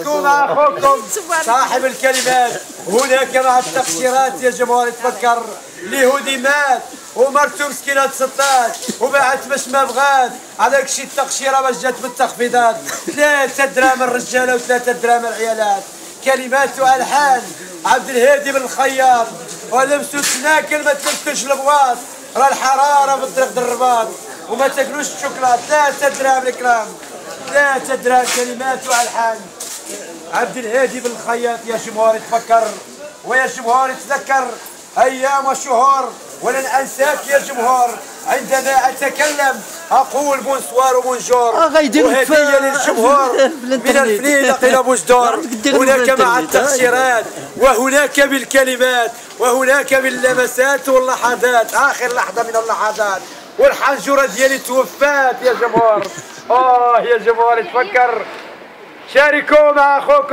شاركوا مع اخوكم صاحب الكلمات. هناك مع التقشيرات يا جمهور يتفكر اليهودي مات ومرته مسكينه تسطات وباعت باش ما بغات، على شي التقشيره باش جات بالتخفيضات 3 دراهم الرجاله و3 دراهم العيالات. كلمات والحان عبد الهادي بن الخياط. ولمسوا تناكل ما تلمسوش البواط، راه الحراره بالطريق الرباط وما تاكلوش الشوكولاط. 3 دراهم الكرام، 3 دراهم. كلمات والحان عبد الهادي بن الخياط. يا جمهور يتفكر ويا جمهور يتذكر ايام وشهور ولن انساك يا جمهور. عندما اتكلم اقول بونسوار وبونجور وهديه للجمهور من الفنيدق الى بوجدور. هناك مع التقشيرات وهناك بالكلمات وهناك باللمسات واللحظات. اخر لحظه من اللحظات والحنجره ديالي توفات يا جمهور. يا جمهور يتفكر. شاركوا مع اخوكم